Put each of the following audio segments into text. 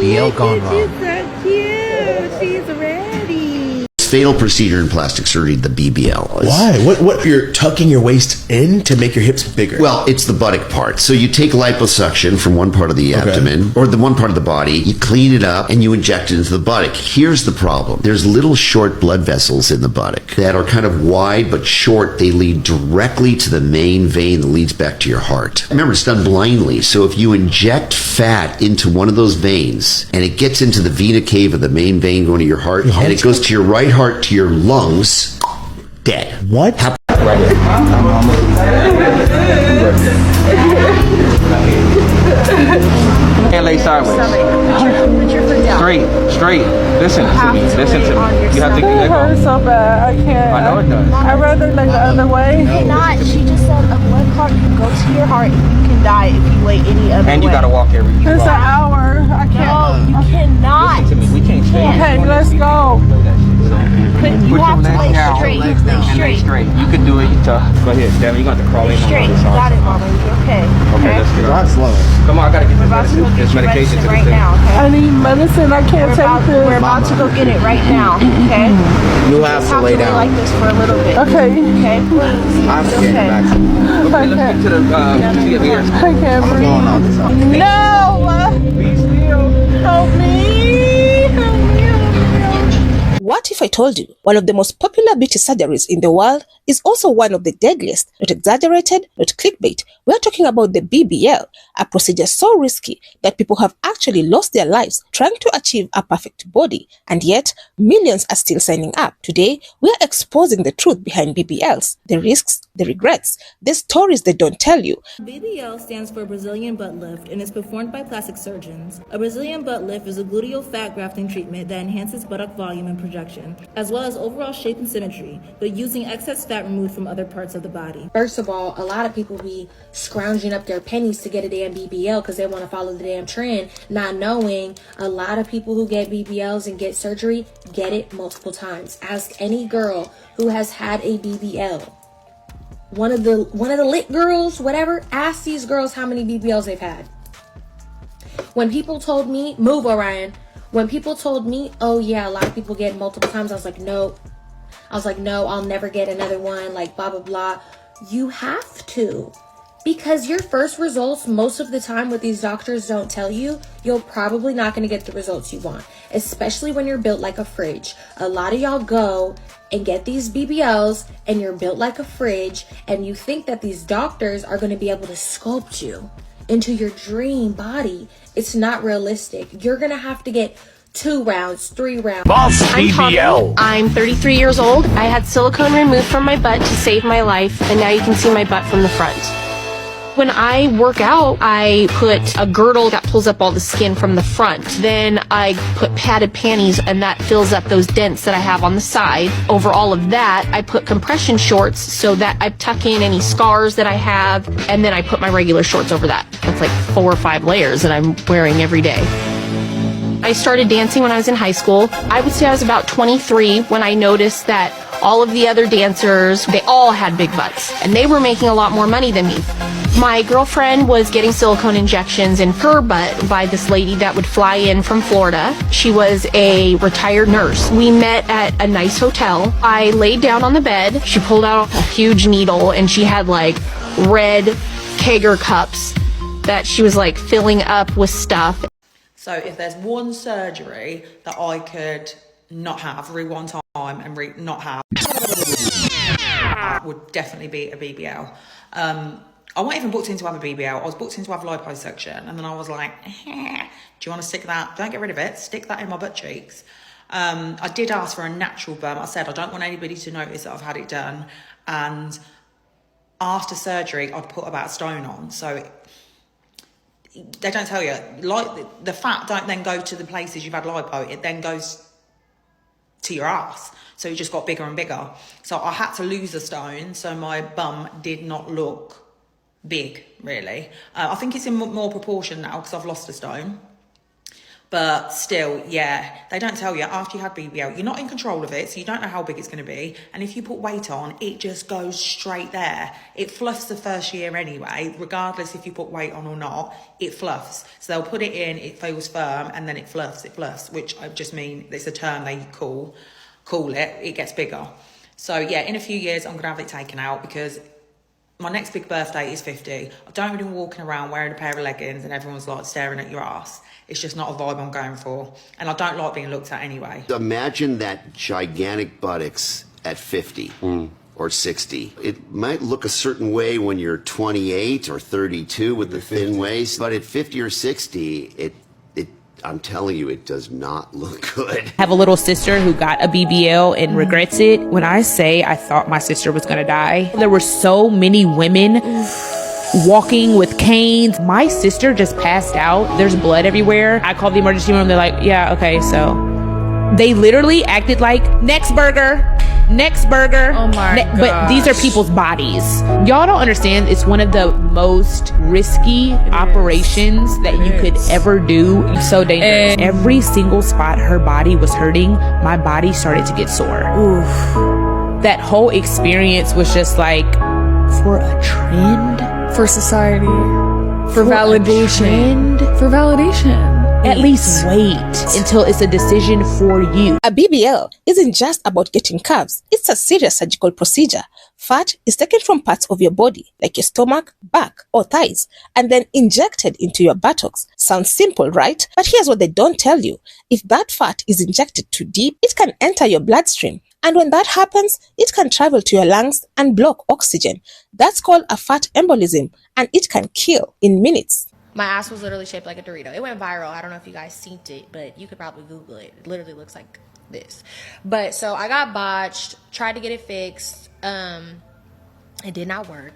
BBL gone wrong. She's so cute. She's ready. Fatal procedure in plastic surgery, the BBL. Why? What? You're tucking your waist in to make your hips bigger? Well, it's the buttock part. So you take liposuction from one part of the abdomen or the one part of the body, you clean it up and you inject it into the buttock. Here's the problem. There's little short blood vessels in the buttock that are kind of wide but short. They lead directly to the main vein that leads back to your heart. Remember, it's done blindly. So if you inject fat into one of those veins and it gets into the vena cava, the main vein going to your heart, and it goes to your right heart to your lungs, dead. What? Right here. And lay sideways. Straight. Listen to me. You have to let go. So bad, I can't. I know it does. I'd rather like the other way. You cannot. She just said a blood clot can go to your heart and you can die if you wait any other way. And you gotta walk every It's an hour. I can't. No, you cannot. Listen to me. We can't stay. Okay, let's go. But you have to lay straight. Lay straight. You can do it. Go ahead, Devin. You got to crawl in. Straight. You got it, Mama. Okay. Okay, let's get on. Slow. Come on, I gotta get This this medication to right this thing. now, okay? I need medicine. I can't take this. We're about to go get it right now, okay? You have to lay down. Like this for a little bit. Okay. Okay, please. I'm getting back to you. Okay, let's get to the to get here. I can't breathe. Going on this side. No! Be still. Help me! Help me! What if I told you one of the most popular beauty surgeries in the world is also one of the deadliest? Not exaggerated, not clickbait. We're talking about the BBL, a procedure so risky that people have actually lost their lives trying to achieve a perfect body, and yet millions are still signing up. Today, we're exposing the truth behind BBLs, the risks, the regrets, the stories they don't tell you. BBL stands for Brazilian butt lift and is performed by plastic surgeons. A Brazilian butt lift is a gluteal fat grafting treatment that enhances buttock volume and projection, as well as overall shape and symmetry, but using excess fat removed from other parts of the body. First of all, a lot of people be scrounging up their pennies to get a damn BBL because they want to follow the damn trend, not knowing a lot of people who get BBLs and get surgery get it multiple times. Ask any girl who has had a BBL. One of the lit girls, whatever, ask these girls how many BBLs they've had. When people told me, move Orion, when people told me, oh yeah, a lot of people get multiple times, I was like, no, I'll never get another one, like blah, blah, blah. You have to, because your first results, most of the time what these doctors don't tell you, you're probably not going to get the results you want, especially when you're built like a fridge. A lot of y'all go and get these BBLs and you're built like a fridge and you think that these doctors are going to be able to sculpt you into your dream body. It's not realistic. You're going to have to get 2 rounds, 3 rounds. I'm BBL. I'm 33 years old. I had silicone removed from my butt to save my life, and now you can see my butt from the front. When I work out, I put a girdle that pulls up all the skin from the front. Then I put padded panties, and that fills up those dents that I have on the side. Over all of that, I put compression shorts so that I tuck in any scars that I have, and then I put my regular shorts over that. That's like 4 or 5 layers that I'm wearing every day. I started dancing when I was in high school. I would say I was about 23 when I noticed that all of the other dancers, they all had big butts, and they were making a lot more money than me. My girlfriend was getting silicone injections in her butt by this lady that would fly in from Florida. She was a retired nurse. We met at a nice hotel. I laid down on the bed. She pulled out a huge needle, and she had like red Kegger cups that she was like filling up with stuff. So if there's one surgery that I could not have, rewind time and not have, would definitely be a BBL. I wasn't even booked in to have a BBL. I was booked in to have liposuction, and then I was like, do you want to stick that? Don't get rid of it. Stick that in my butt cheeks. I did ask for a natural burn. I said I don't want anybody to notice that I've had it done. And after surgery, I'd put about 1 stone on. So they don't tell you, like the fat don't then go to the places you've had lipo, it then goes to your ass. So it just got bigger and bigger. So I had to lose 1 stone so my bum did not look big, really. I think it's in more proportion now because I've lost 1 stone. But still, yeah, they don't tell you after you had BBL, you're not in control of it, so you don't know how big it's going to be. And if you put weight on, it just goes straight there. It fluffs the first year anyway, regardless if you put weight on or not, it fluffs. So they'll put it in, it feels firm, and then it fluffs, which I just mean, it's a term they call it gets bigger. So yeah, in a few years, I'm going to have it taken out because my next big birthday is 50. I don't really want walking around wearing a pair of leggings and everyone's like staring at your ass. It's just not a vibe I'm going for. And I don't like being looked at anyway. Imagine that gigantic buttocks at 50 or 60. It might look a certain way when you're 28 or 32 with the thin waist, but at 50 or 60, I'm telling you, it does not look good. I have a little sister who got a BBL and regrets it. When I say I thought my sister was gonna die, there were so many women walking with canes. My sister just passed out. There's blood everywhere. I called the emergency room. They're like, yeah, okay, so. They literally acted like, next burger. Oh my God. But these are people's bodies. Y'all don't understand. It's one of the most risky operations that you could ever do. It's so dangerous. Every single spot her body was hurting, my body started to get sore. Oof. That whole experience was just like, for a trend? For society. For validation. For validation. At least wait until it's a decision for you. A BBL isn't just about getting curves. It's a serious surgical procedure. Fat is taken from parts of your body, like your stomach, back, or thighs, and then injected into your buttocks. Sounds simple, right? But here's what they don't tell you. If that fat is injected too deep, it can enter your bloodstream. And when that happens, it can travel to your lungs and block oxygen. That's called a fat embolism, and it can kill in minutes. My ass was literally shaped like a Dorito. It went viral. I don't know if you guys seen it, but you could probably Google it. It literally looks like this. But so I got botched, tried to get it fixed. It did not work.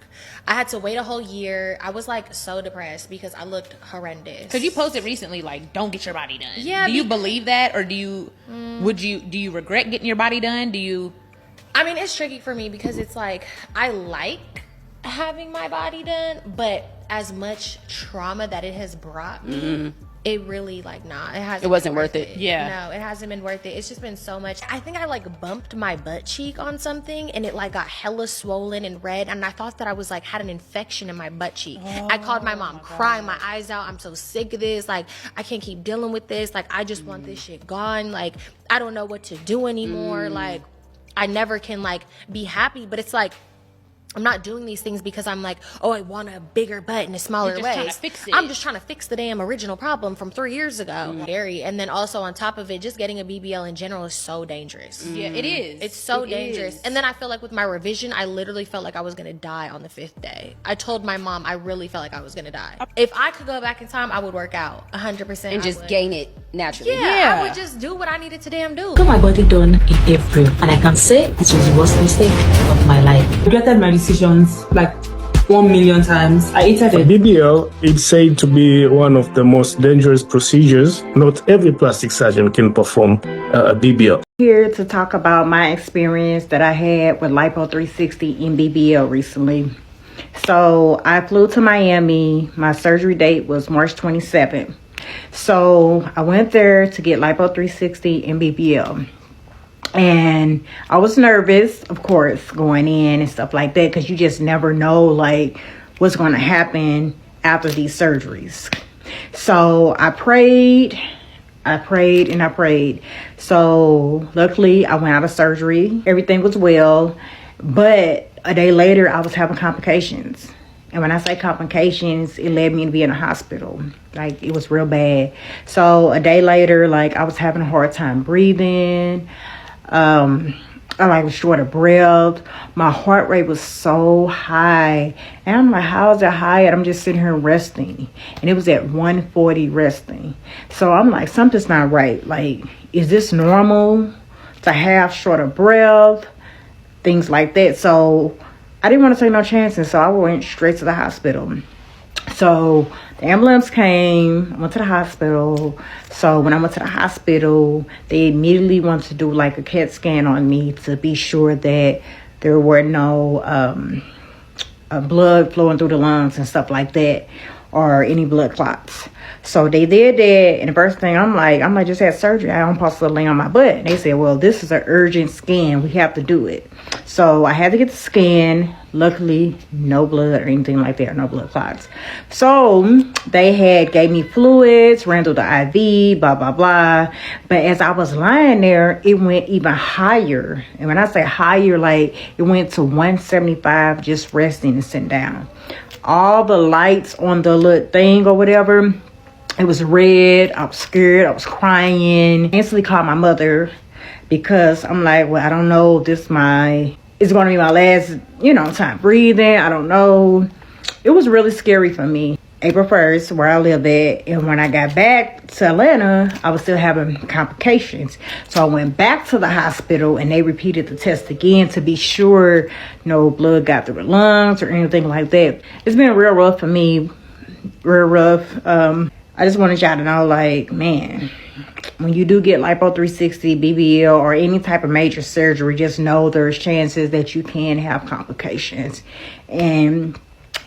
I had to wait a whole year. I was like so depressed because I looked horrendous. Because you posted recently, like, don't get your body done. Yeah. Do you believe that, or do you regret getting your body done? I mean, it's tricky for me because it's like I like having my body done, but as much trauma that it has brought me, it really it wasn't worth it. Yeah. No, it hasn't been worth it. It's just been so much. I think I like bumped my butt cheek on something and it like got hella swollen and red, and I thought that I was like had an infection in my butt cheek. I called my mom crying my eyes out. I'm so sick of this. Like, I can't keep dealing with this. Like, I just want this shit gone. Like, I don't know what to do anymore. Like, I never can like be happy, but it's like I'm not doing these things because I'm like, oh, I want a bigger butt and a smaller waist. I'm just trying to fix the damn original problem from 3 years ago. Scary. And then also on top of it, just getting a BBL in general is so dangerous. Yeah, it is. It's so dangerous. And then I feel like with my revision, I literally felt like I was going to die on the 5th day. I told my mom I really felt like I was going to die. If I could go back in time, I would work out 100%. And just gain it naturally. Yeah, I would just do what I needed to damn do. I got my body done in April, and I can say it was the worst mistake of my life. I regretted my decisions like 1 million times. I hated it. BBL is said to be one of the most dangerous procedures. Not every plastic surgeon can perform a BBL. Here to talk about my experience that I had with Lipo 360 in BBL recently. So I flew to Miami. My surgery date was March 27th. So I went there to get Lipo 360 and BBL. And I was nervous, of course, going in and stuff like that, because you just never know like what's going to happen after these surgeries. So I prayed. So luckily I went out of surgery. Everything was well. But a day later I was having complications. And when I say complications, it led me to be in a hospital. Like, it was real bad. So a day later, like, I was having a hard time breathing. I was short of breath. My heart rate was so high. And I'm like, how is it high? And I'm just sitting here resting. And it was at 140 resting. So I'm like, something's not right. Like, is this normal to have short of breath? Things like that. So I didn't want to take no chances. So I went straight to the hospital. So the ambulance came, I went to the hospital. So when I went to the hospital, they immediately wanted to do like a CAT scan on me to be sure that there were no blood flowing through the lungs and stuff like that, or any blood clots. So they did that, and the first thing I'm like, just had surgery. I don't supposed to lay on my butt. And they said, well, this is an urgent scan. We have to do it. So I had to get the scan. Luckily, no blood or anything like that, no blood clots. So they gave me fluids, ran through the IV, blah, blah, blah. But as I was lying there, it went even higher. And when I say higher, like it went to 175 just resting and sitting down. All the lights on the little thing or whatever, it was red. I was scared. I was crying. I instantly called my mother because I'm like, well, I don't know. It's going to be my last, time breathing. I don't know. It was really scary for me. April 1st, where I live at. And when I got back to Atlanta, I was still having complications. So I went back to the hospital and they repeated the test again to be sure no blood got through the lungs or anything like that. It's been real rough for me. Real rough. I just wanted y'all to know, like, man, when you do get lipo 360, BBL, or any type of major surgery, just know there's chances that you can have complications. And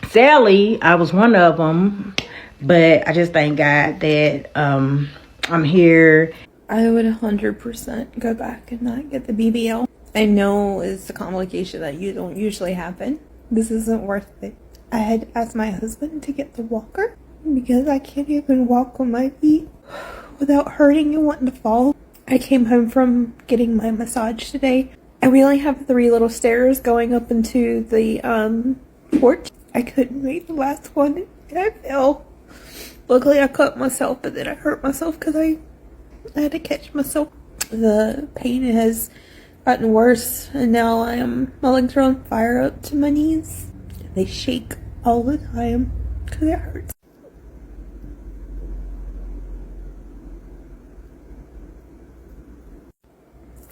sadly, I was one of them, but I just thank God that I'm here. I would 100% go back and not get the BBL. I know it's a complication that you don't usually happen. This isn't worth it. I had asked my husband to get the walker because I can't even walk on my feet without hurting and wanting to fall. I came home from getting my massage today, and we only have 3 little stairs going up into the porch. I couldn't make the last one, and I fell. Luckily, I cut myself, but then I hurt myself because I had to catch myself. The pain has gotten worse, and now my legs are on fire up to my knees. They shake all the time because it hurts.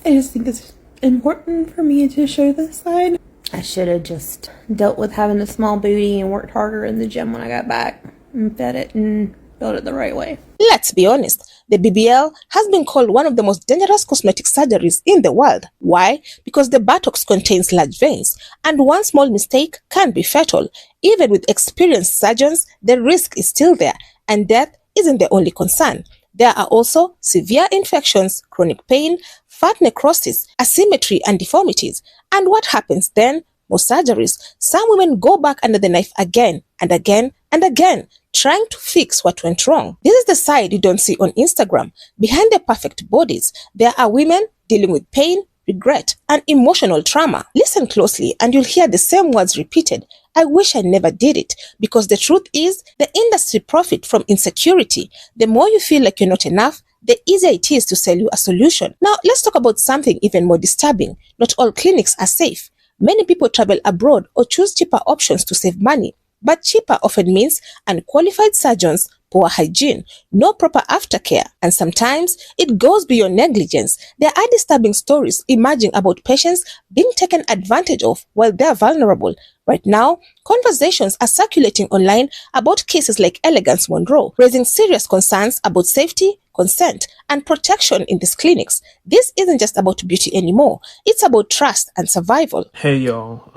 I just think it's important for me to show this side. I should have just dealt with having a small booty and worked harder in the gym when I got back and fed it and built it the right way. Let's be honest, the BBL has been called one of the most dangerous cosmetic surgeries in the world. Why? Because the buttocks contains large veins, and one small mistake can be fatal. Even with experienced surgeons, the risk is still there, and death isn't the only concern. There are also severe infections, chronic pain, fat necrosis, asymmetry, and deformities. And what happens then? More surgeries. Some women go back under the knife again and again and again, trying to fix what went wrong. This is the side you don't see on Instagram. Behind the perfect bodies, there are women dealing with pain, regret, and emotional trauma. Listen closely and you'll hear the same words repeated. I wish I never did it, because the truth is the industry profits from insecurity. The more you feel like you're not enough, the easier it is to sell you a solution. Now, let's talk about something even more disturbing. Not all clinics are safe. Many people travel abroad or choose cheaper options to save money. But cheaper often means unqualified surgeons, poor hygiene, no proper aftercare, and sometimes it goes beyond negligence. There are disturbing stories emerging about patients being taken advantage of while they're vulnerable. Right now, conversations are circulating online about cases like Elegance Monroe, raising serious concerns about safety, consent, and protection in these clinics. This isn't just about beauty anymore. It's about trust and survival. Hey y'all,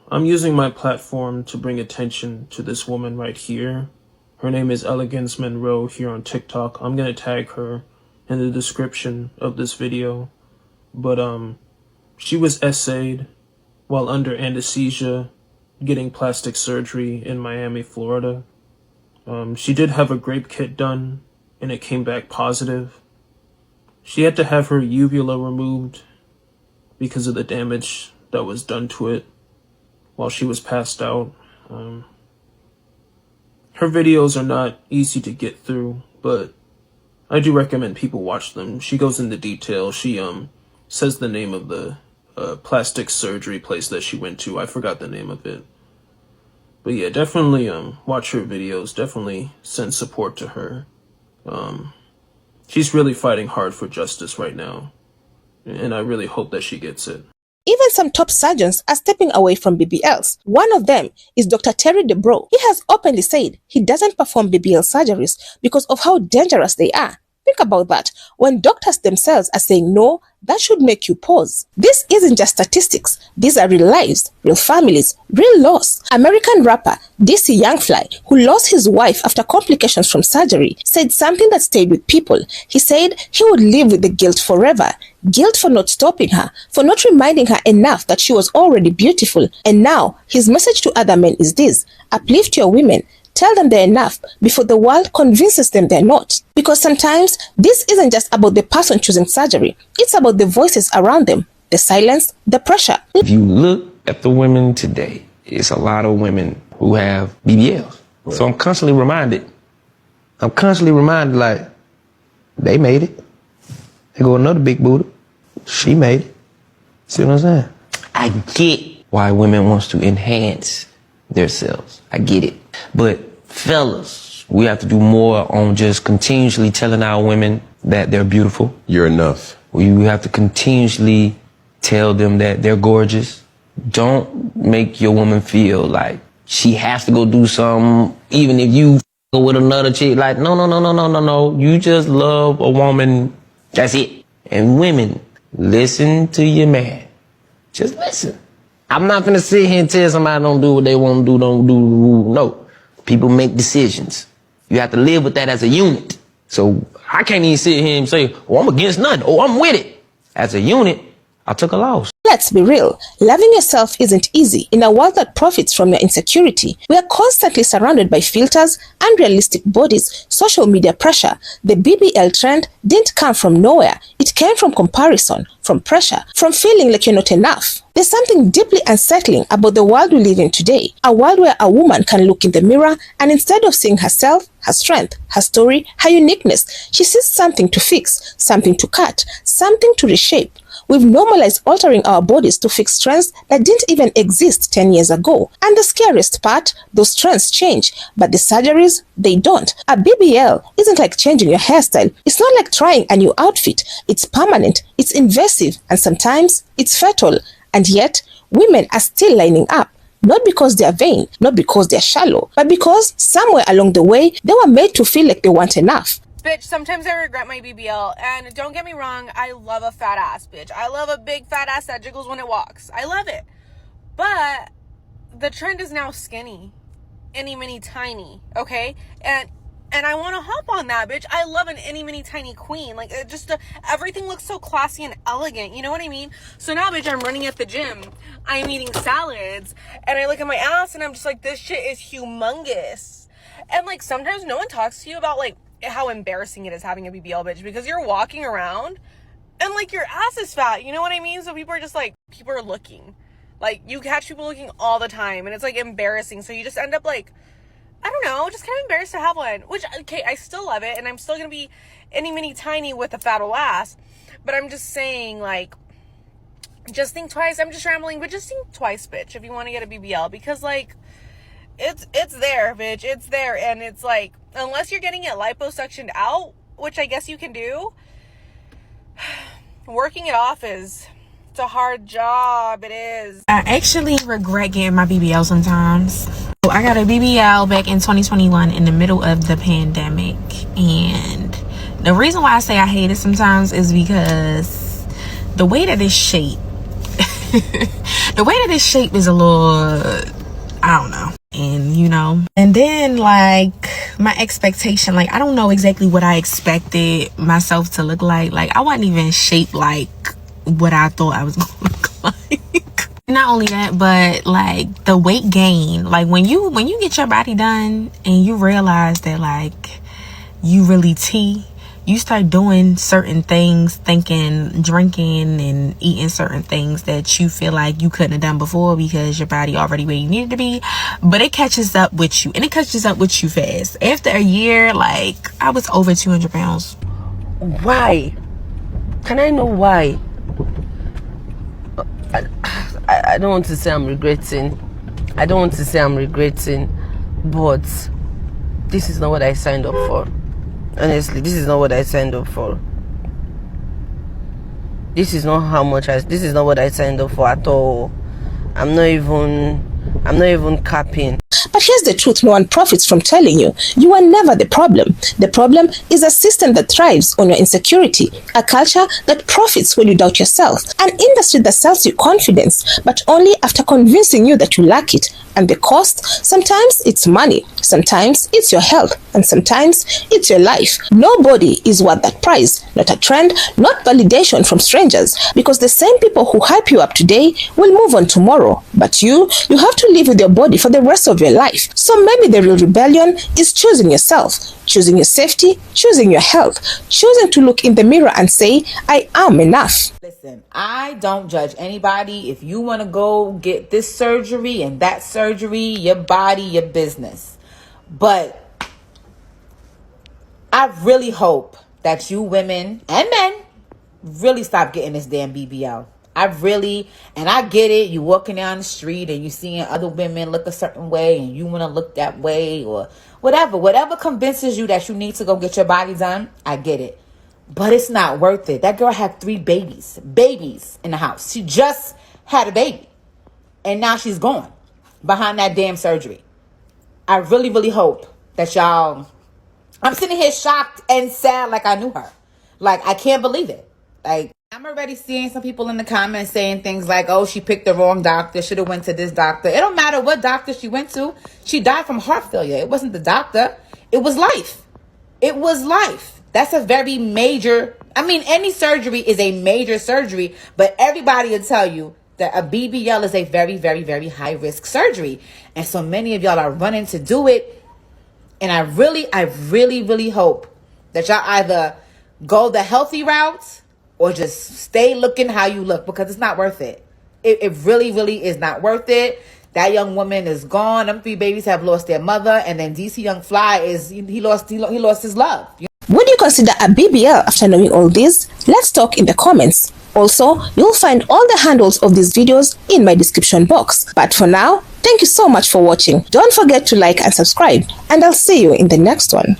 I'm using my platform to bring attention to this woman right here. Her name is Elegance Monroe here on TikTok. I'm gonna tag her in the description of this video. But she was essayed while under anesthesia getting plastic surgery in Miami, Florida. She did have a grape kit done and it came back positive. She had to have her uvula removed because of the damage that was done to it while she was passed out. Her videos are not easy to get through, but I do recommend people watch them. She goes into detail. She says the name of the plastic surgery place that she went to. I forgot the name of it. But yeah, definitely watch her videos. Definitely send support to her. She's really fighting hard for justice right now, and I really hope that she gets it. Even some top surgeons are stepping away from BBLs. One of them is Dr. Terry DeBro. He has openly said he doesn't perform BBL surgeries because of how dangerous they are. Think about that. When doctors themselves are saying no, that should make you pause. This isn't just statistics. These are real lives, real families, real loss. American rapper DC Youngfly, who lost his wife after complications from surgery, said something that stayed with people. He said he would live with the guilt forever. Guilt for not stopping her, for not reminding her enough that she was already beautiful. And now, his message to other men is this: uplift your women. Tell them they're enough before the world convinces them they're not. Because sometimes this isn't just about the person choosing surgery. It's about the voices around them, the silence, the pressure. If you look at the women today, it's a lot of women who have BBLs. Right. So I'm constantly reminded, like, they made it. They go another big booty. She made it. See what I'm saying? I get why women wants to enhance themselves. I get it. But fellas, we have to do more on just continuously telling our women that they're beautiful. You're enough. We have to continuously tell them that they're gorgeous. Don't make your woman feel like she has to go do something, even if you go with another chick. Like, no. You just love a woman. That's it. And women, listen to your man. Just listen. I'm not gonna sit here and tell somebody don't do what they want to do, don't do the rule. No. People make decisions. You have to live with that as a unit. So I can't even sit here and say, oh, I'm against nothing. Oh, I'm with it. As a unit, I took a loss. Let's be real. Loving yourself isn't easy. In a world that profits from your insecurity, we are constantly surrounded by filters, unrealistic bodies, social media pressure. The BBL trend didn't come from nowhere. It came from comparison, from pressure, from feeling like you're not enough. There's something deeply unsettling about the world we live in today. A world where a woman can look in the mirror and instead of seeing herself, her strength, her story, her uniqueness, she sees something to fix, something to cut, something to reshape. We've normalized altering our bodies to fix trends that didn't even exist 10 years ago. And the scariest part, those trends change, but the surgeries, they don't. A BBL isn't like changing your hairstyle. It's not like trying a new outfit. It's permanent, it's invasive, and sometimes it's fatal. And yet, women are still lining up. Not because they're vain, not because they're shallow, but because somewhere along the way, they were made to feel like they weren't enough. Bitch, sometimes I regret my BBL, and don't get me wrong, I love a fat ass, bitch. I love a big fat ass that jiggles when it walks. I love it. But the trend is now skinny, itty mini tiny, okay? And I want to hop on that, bitch. I love an itty mini tiny queen. Like, everything looks so classy and elegant, you know what I mean? So now, bitch, I'm running at the gym, I'm eating salads, and I look at my ass and I'm just like, this shit is humongous. And like, sometimes no one talks to you about like how embarrassing it is having a BBL, bitch, because you're walking around and like your ass is fat, you know what I mean? So people are just like, people are looking, like you catch people looking all the time, and it's like embarrassing. So you just end up like, I don't know, just kind of embarrassed to have one, which, okay, I still love it, and I'm still gonna be itty mini tiny with a fat old ass, but I'm just saying, like, just think twice. I'm just rambling, but just think twice, bitch, if you want to get a BBL, because like, it's there, bitch, it's there. And it's like, unless you're getting it liposuctioned out, which I guess you can do, working it off it's a hard job. It is. I actually regret getting my BBL sometimes. I got a BBL back in 2021 in the middle of the pandemic, and the reason why I say I hate it sometimes is because the way that it's shaped is a little, I don't know. And you know, and then like my expectation, like I don't know exactly what I expected myself to look like. Like I wasn't even shaped like what I thought I was gonna look like. Not only that, but like the weight gain, like when you get your body done and you realize that like you really you start doing certain things, thinking, drinking, and eating certain things that you feel like you couldn't have done before because your body already where you needed to be. But it catches up with you, and it catches up with you fast. After a year, like, I was over 200 pounds. Why? Can I know why? I don't want to say I'm regretting. But this is not what I signed up for. Honestly, this is not what I signed up for. This is not what I signed up for at all. I'm not even capping. But here's the truth no one profits from telling you. You are never the problem. The problem is a system that thrives on your insecurity, a culture that profits when you doubt yourself, an industry that sells you confidence, but only after convincing you that you lack it. And the cost? Sometimes it's money, sometimes it's your health, and sometimes it's your life. Nobody is worth that price. Not a trend, not validation from strangers, because the same people who hype you up today will move on tomorrow. But you have to live with your body for the rest of your life. So maybe the real rebellion is choosing yourself, choosing your safety, choosing your health, choosing to look in the mirror and say, I am enough. Listen, I don't judge anybody. If you want to go get this surgery and that surgery, your body, your business. But I really hope that you women and men really stop getting this damn BBL. And I get it. You walking down the street and you seeing other women look a certain way and you want to look that way or whatever convinces you that you need to go get your body done. I get it. But it's not worth it. That girl had 3 babies in the house. She just had a baby. And now she's gone behind that damn surgery. I really, really hope that y'all... I'm sitting here shocked and sad like I knew her. Like, I can't believe it. Like, I'm already seeing some people in the comments saying things like, oh, she picked the wrong doctor. Should have went to this doctor. It don't matter what doctor she went to. She died from heart failure. It wasn't the doctor. It was life. It was life. That's a very major, any surgery is a major surgery, but everybody will tell you that a BBL is a very, very, very high risk surgery. And so many of y'all are running to do it. And I really, really hope that y'all either go the healthy route or just stay looking how you look, because it's not worth it. It really, really is not worth it. That young woman is gone. Them 3 babies have lost their mother. And then DC Young Fly he lost his love. Would you consider a BBL after knowing all this? Let's talk in the comments. Also, you'll find all the handles of these videos in my description box. But for now, thank you so much for watching. Don't forget to like and subscribe, and I'll see you in the next one.